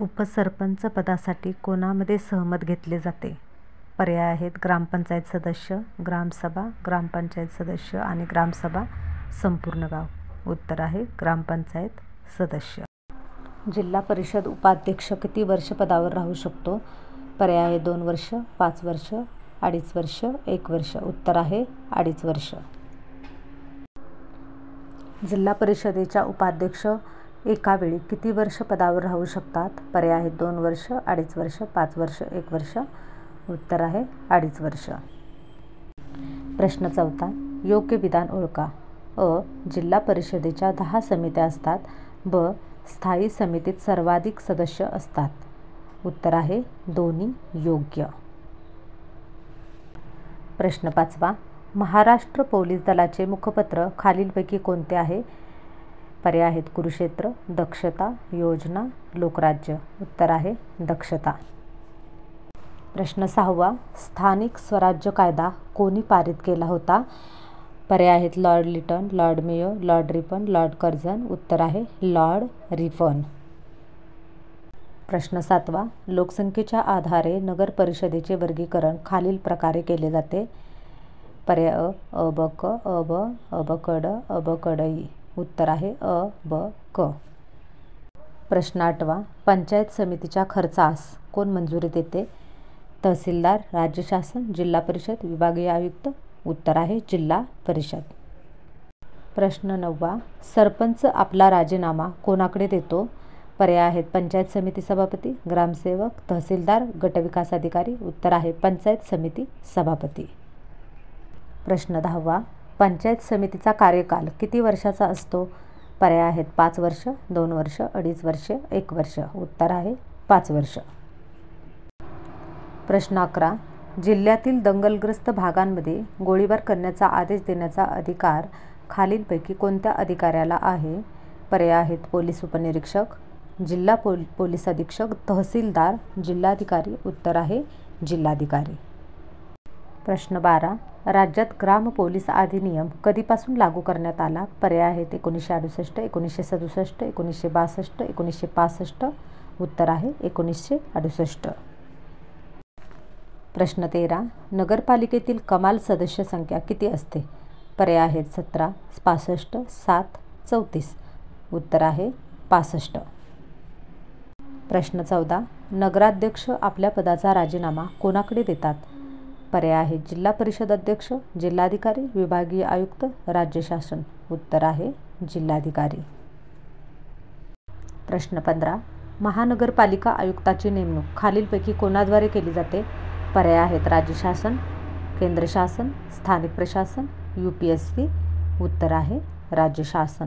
उपसरपंच पदासाठी कोणामध्ये सहमत घेतले जाते? पर्याय आहेत ग्रामपंचायत सदस्य, ग्रामसभा, ग्रामपंचायत सदस्य आणि ग्रामसभा संपूर्ण गाव. उत्तर आहे ग्रामपंचायत सदस्य. जिल्हा परिषद उपाध्यक्ष किती वर्ष पदावर राहू शकतो? पर्याय आहे 2 वर्ष, 5 वर्ष, 2.5 वर्ष, 1 वर्ष. उत्तर आहे 2.5 वर्ष. जिल्हा परिषदेच्या उपाध्यक्ष एका वेळी किती वर्ष पदावर राहू शकतात? पर्याय आहेत 2 वर्ष, 2.5 वर्ष, 5 वर्ष, 1 वर्ष. उत्तर आहे 2.5 वर्ष. प्रश्न 4. योग्य विधान ओळखा. अ. जिल्हा परिषदेच्या 10 समित्या असतात. ब. स्थायी समितीत सर्वाधिक सदस्य असतात. उत्तर आहे दोन्ही योग्य. प्रश्न 5. महाराष्ट्र पोलीस दलाचे मुखपत्र खालीलपैकी कोणते आहे? पर्याय आहेत कुरुक्षेत्र, दक्षता, योजना, लोकराज्य. उत्तर आहे दक्षता. प्रश्न 6. स्थानिक स्वराज्य कायदा कोणी पारित केला होता? पर्याय आहेत Lord Lytton, Lord Mayo, Lord Ripon, Lord Curzon. उत्तर आहे लॉर्ड रिपन. प्रश्न 7. लोकसंख्येच्या आधारे नगर परिषदेचे वर्गीकरण खालील प्रकारे केले जाते. पर्याय अ. अ ब क, अ ब, अ ब क ड, अ ब क ड इ. उत्तर आहे अ ब क. प्रश्न 8. पंचायत समितीच्या खर्चास कोण मंजुरी देते? तहसीलदार, राज्य शासन, जिल्हा परिषद, विभागीय आयुक्त. उत्तर आहे जिल्हा परिषद. प्रश्न 9. सरपंच आपला राजीनामा कोणाकडे देतो? पर्याय आहेत पंचायत समिती सभापती, ग्रामसेवक, तहसीलदार, गटविकास अधिकारी. उत्तर आहे पंचायत समिती सभापती. प्रश्न 10. पंचायत समितीचा कार्यकाल किती वर्षाचा असतो? पर्याय आहेत 5 वर्ष, 2 वर्ष, 2.5 वर्ष, 1 वर्ष. उत्तर आहे 5 वर्ष. प्रश्न 11. जिल्ह्यातील दंगलग्रस्त भागांमध्ये गोळीबार करण्याचा आदेश देण्याचा अधिकार खालीलपैकी कोणत्या अधिकाऱ्याला आहे? पर्याय आहेत पोलीस उपनिरीक्षक, जिल्हा पोलीस अधीक्षक, तहसीलदार, जिल्हाधिकारी. उत्तर आहे जिल्हाधिकारी. प्रश्न 12. राज्यात ग्राम पोलीस अधिनियम कधीपासून लागू करण्यात आला? पर्याय आहेत 1968, 1967, 1962, 1965. उत्तर आहे 1968. प्रश्न 13. नगरपालिकेतील कमाल सदस्य संख्या किती असते? पर्याय आहेत 17, 65, 7, 34. उत्तर आहे 65. प्रश्न 14. नगराध्यक्ष आपल्या पदाचा राजीनामा कोणाकडे देतात? पर्याय आहेत जिल्हा परिषद अध्यक्ष, जिल्हाधिकारी, विभागीय आयुक्त, राज्य शासन. उत्तर आहे जिल्हाधिकारी. प्रश्न 15. महानगरपालिका आयुक्ताची नेमणूक खालीलपैकी कोणाद्वारे केली जाते? पर्याय आहेत राज्य शासन, केंद्र शासन, स्थानिक प्रशासन, UPSC. उत्तर आहे राज्य शासन.